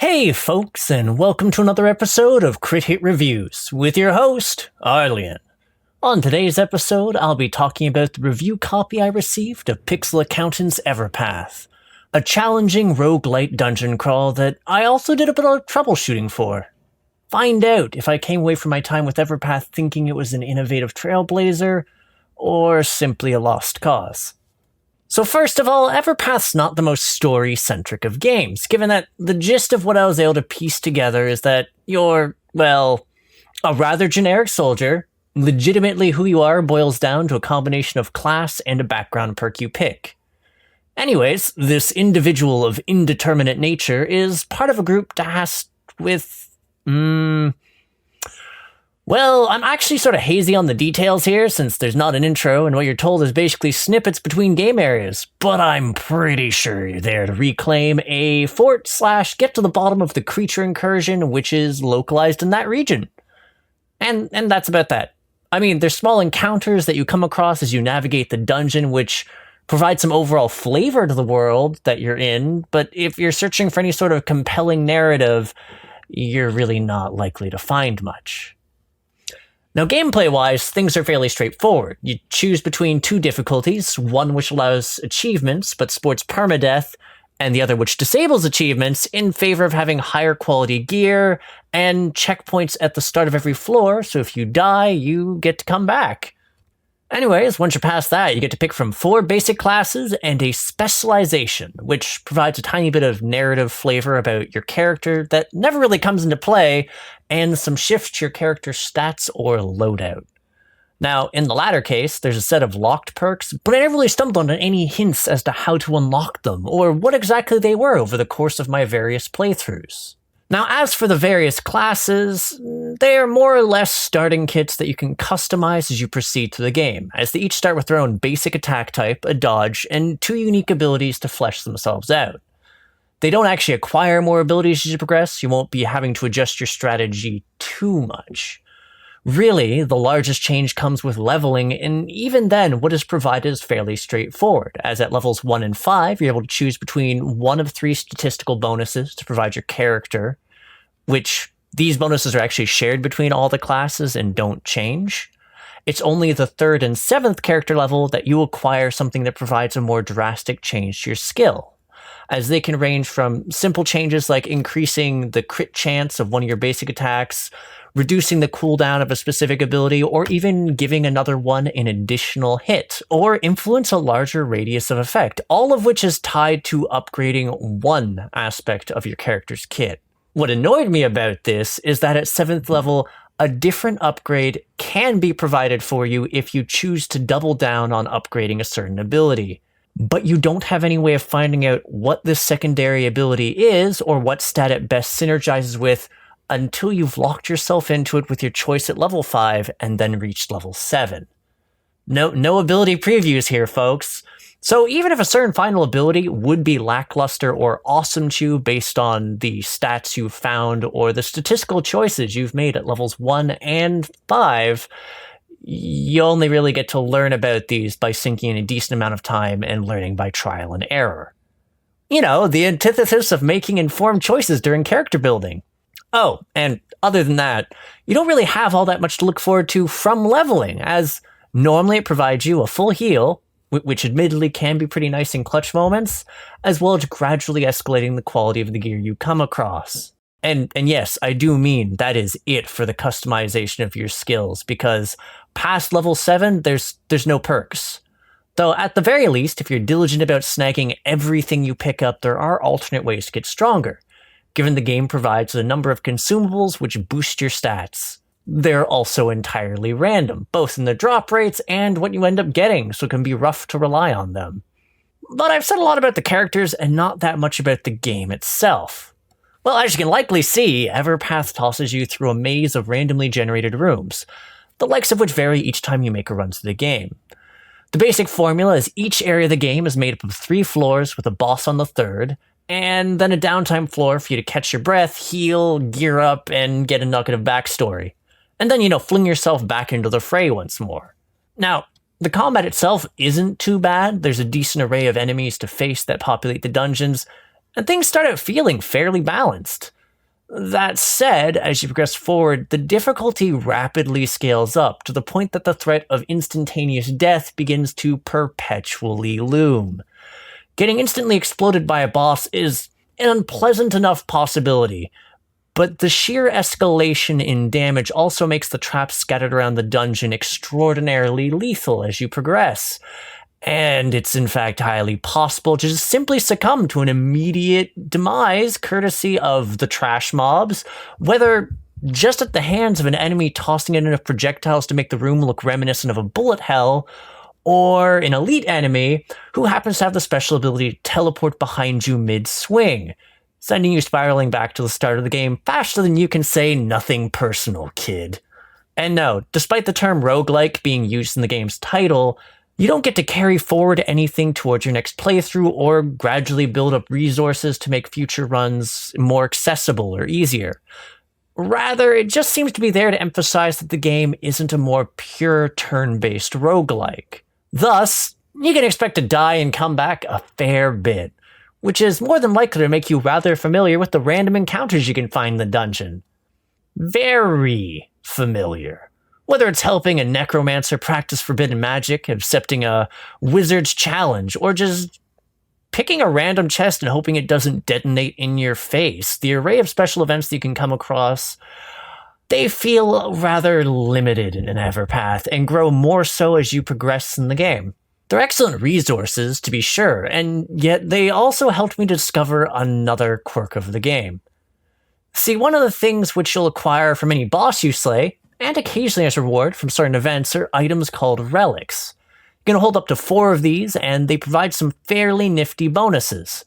Hey folks, and welcome to another episode of Hit Reviews with your host, Arlyeon. On today's episode, I'll be talking about the review copy I received of Pixel Accountants Everpath, a challenging roguelite dungeon crawl that I also did a bit of troubleshooting for. Find out if I came away from my time with Everpath thinking it was an innovative trailblazer, or simply a lost cause. So first of all, Everpath's not the most story-centric of games, given that the gist of what I was able to piece together is that you're, well, a rather generic soldier. Legitimately who you are boils down to a combination of class and a background perk you pick. Anyways, this individual of indeterminate nature is part of a group tasked with, well, I'm actually sort of hazy on the details here since there's not an intro and what you're told is basically snippets between game areas, but I'm pretty sure you're there to reclaim a fort / get to the bottom of the creature incursion which is localized in that region. And that's about that. I mean, there's small encounters that you come across as you navigate the dungeon which provide some overall flavor to the world that you're in, but if you're searching for any sort of compelling narrative, you're really not likely to find much. Now, gameplay-wise, things are fairly straightforward. You choose between two difficulties, one which allows achievements but sports permadeath, and the other which disables achievements in favor of having higher quality gear and checkpoints at the start of every floor, so if you die, you get to come back. Anyways, once you're past that, you get to pick from 4 basic classes and a specialization, which provides a tiny bit of narrative flavor about your character that never really comes into play, and some shifts to your character's stats or loadout. Now, in the latter case, there's a set of locked perks, but I never really stumbled on any hints as to how to unlock them, or what exactly they were over the course of my various playthroughs. Now, as for the various classes, they are more or less starting kits that you can customize as you proceed through the game, as they each start with their own basic attack type, a dodge, and 2 unique abilities to flesh themselves out. They don't actually acquire more abilities as you progress, you won't be having to adjust your strategy too much. Really, the largest change comes with leveling, and even then, what is provided is fairly straightforward, as at levels 1 and 5, you're able to choose between one of 3 statistical bonuses to provide your character, which these bonuses are actually shared between all the classes and don't change. It's only the 3rd and 7th character level that you acquire something that provides a more drastic change to your skill, as they can range from simple changes like increasing the crit chance of one of your basic attacks, reducing the cooldown of a specific ability, or even giving another one an additional hit, or influence a larger radius of effect, all of which is tied to upgrading one aspect of your character's kit. What annoyed me about this is that at 7th level, a different upgrade can be provided for you if you choose to double down on upgrading a certain ability. But you don't have any way of finding out what this secondary ability is or what stat it best synergizes with until you've locked yourself into it with your choice at level 5 and then reached level 7. No ability previews here, folks. So even if a certain final ability would be lackluster or awesome to you based on the stats you've found or the statistical choices you've made at levels 1 and 5, you only really get to learn about these by sinking in a decent amount of time and learning by trial and error. You know, the antithesis of making informed choices during character building. Oh, and other than that, you don't really have all that much to look forward to from leveling, as normally it provides you a full heal, which admittedly can be pretty nice in clutch moments, as well as gradually escalating the quality of the gear you come across. And yes, I do mean that is it for the customization of your skills, because past level 7, there's no perks. Though at the very least, if you're diligent about snagging everything you pick up, there are alternate ways to get stronger, given the game provides a number of consumables which boost your stats. They're also entirely random, both in the drop rates and what you end up getting, so it can be rough to rely on them. But I've said a lot about the characters and not that much about the game itself. Well, as you can likely see, Everpath tosses you through a maze of randomly generated rooms, the likes of which vary each time you make a run through the game. The basic formula is each area of the game is made up of 3 floors with a boss on the 3rd, and then a downtime floor for you to catch your breath, heal, gear up, and get a nugget of backstory. And then, fling yourself back into the fray once more. Now, the combat itself isn't too bad. There's a decent array of enemies to face that populate the dungeons, and things start out feeling fairly balanced. That said, as you progress forward, the difficulty rapidly scales up to the point that the threat of instantaneous death begins to perpetually loom. Getting instantly exploded by a boss is an unpleasant enough possibility, but the sheer escalation in damage also makes the traps scattered around the dungeon extraordinarily lethal as you progress. And it's in fact highly possible to just simply succumb to an immediate demise courtesy of the trash mobs, whether just at the hands of an enemy tossing in enough projectiles to make the room look reminiscent of a bullet hell, or an elite enemy who happens to have the special ability to teleport behind you mid-swing, sending you spiraling back to the start of the game faster than you can say nothing personal, kid. And no, despite the term roguelike being used in the game's title, you don't get to carry forward anything towards your next playthrough or gradually build up resources to make future runs more accessible or easier. Rather, it just seems to be there to emphasize that the game isn't a more pure turn-based roguelike. Thus, you can expect to die and come back a fair bit, which is more than likely to make you rather familiar with the random encounters you can find in the dungeon. Very familiar. Whether it's helping a necromancer practice forbidden magic, accepting a wizard's challenge, or just picking a random chest and hoping it doesn't detonate in your face, the array of special events that you can come across, they feel rather limited in Everpath and grow more so as you progress in the game. They're excellent resources, to be sure, and yet they also helped me to discover another quirk of the game. See, one of the things which you'll acquire from any boss you slay, and occasionally as a reward from certain events, are items called relics. You can hold up to 4 of these, and they provide some fairly nifty bonuses.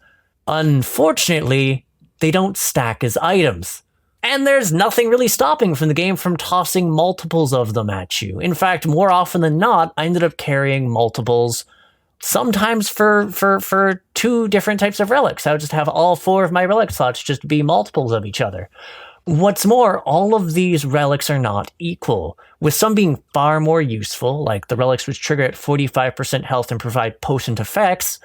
Unfortunately, they don't stack as items. And there's nothing really stopping from the game from tossing multiples of them at you. In fact, more often than not, I ended up carrying multiples, sometimes for 2 different types of relics. I would just have all 4 of my relic slots just be multiples of each other. What's more, all of these relics are not equal, with some being far more useful, like the relics which trigger at 45% health and provide potent effects,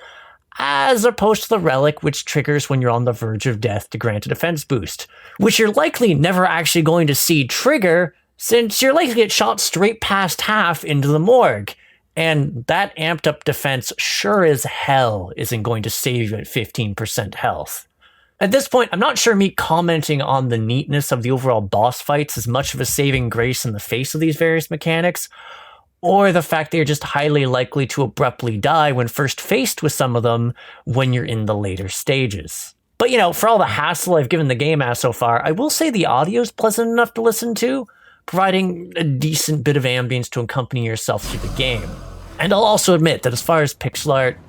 as opposed to the relic which triggers when you're on the verge of death to grant a defense boost, which you're likely never actually going to see trigger, since you're likely to get shot straight past half into the morgue, and that amped up defense sure as hell isn't going to save you at 15% health. At this point, I'm not sure me commenting on the neatness of the overall boss fights is much of a saving grace in the face of these various mechanics, or the fact that you're just highly likely to abruptly die when first faced with some of them when you're in the later stages. But for all the hassle I've given the game as so far, I will say the audio's pleasant enough to listen to, providing a decent bit of ambience to accompany yourself through the game. And I'll also admit that as far as pixel art,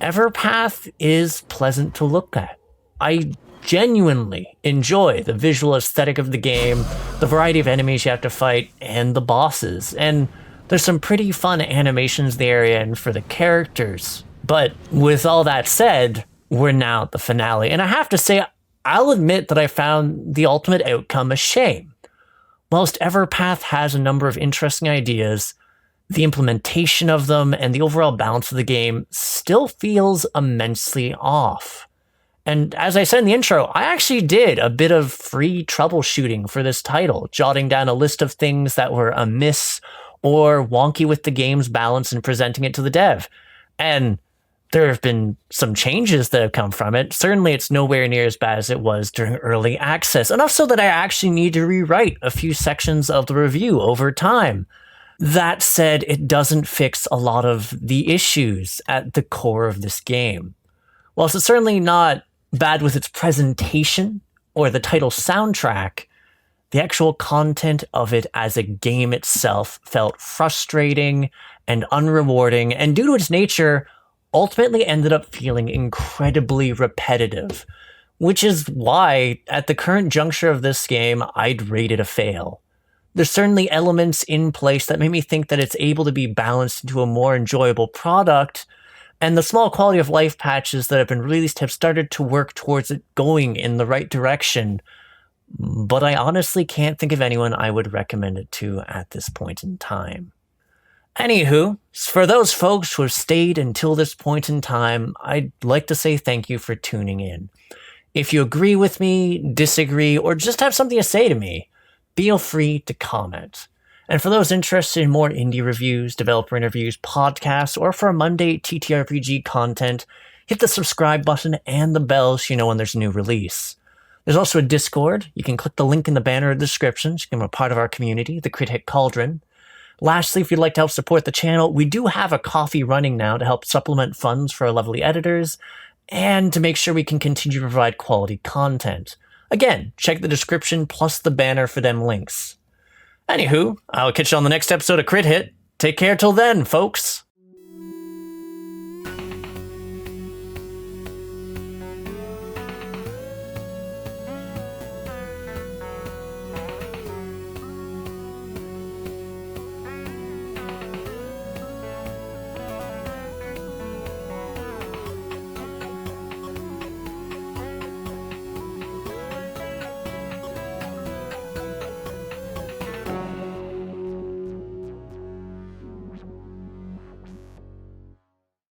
Everpath is pleasant to look at. I genuinely enjoy the visual aesthetic of the game, the variety of enemies you have to fight, and the bosses, and there's some pretty fun animations in the area and for the characters. But with all that said, we're now at the finale, and I have to say, I'll admit that I found the ultimate outcome a shame. Whilst Everpath has a number of interesting ideas, the implementation of them and the overall balance of the game still feels immensely off. And as I said in the intro, I actually did a bit of free troubleshooting for this title, jotting down a list of things that were amiss or wonky with the game's balance and presenting it to the dev. And there have been some changes that have come from it. Certainly it's nowhere near as bad as it was during early access, enough so that I actually need to rewrite a few sections of the review over time. That said, it doesn't fix a lot of the issues at the core of this game. Whilst it's certainly not bad with its presentation or the title soundtrack, the actual content of it as a game itself felt frustrating and unrewarding, and due to its nature, ultimately ended up feeling incredibly repetitive, which is why, at the current juncture of this game, I'd rate it a fail. There's certainly elements in place that made me think that it's able to be balanced into a more enjoyable product, and the small quality of life patches that have been released have started to work towards it going in the right direction, but I honestly can't think of anyone I would recommend it to at this point in time. Anywho, for those folks who have stayed until this point in time, I'd like to say thank you for tuning in. If you agree with me, disagree, or just have something to say to me, feel free to comment. And for those interested in more indie reviews, developer interviews, podcasts, or for Monday TTRPG content, hit the subscribe button and the bell so you know when there's a new release. There's also a Discord. You can click the link in the banner in the description so you can become a part of our community, the Crit Hit Cauldron. Lastly, if you'd like to help support the channel, we do have a coffee running now to help supplement funds for our lovely editors and to make sure we can continue to provide quality content. Again, check the description plus the banner for them links. Anywho, I'll catch you on the next episode of Crit Hit. Take care till then, folks.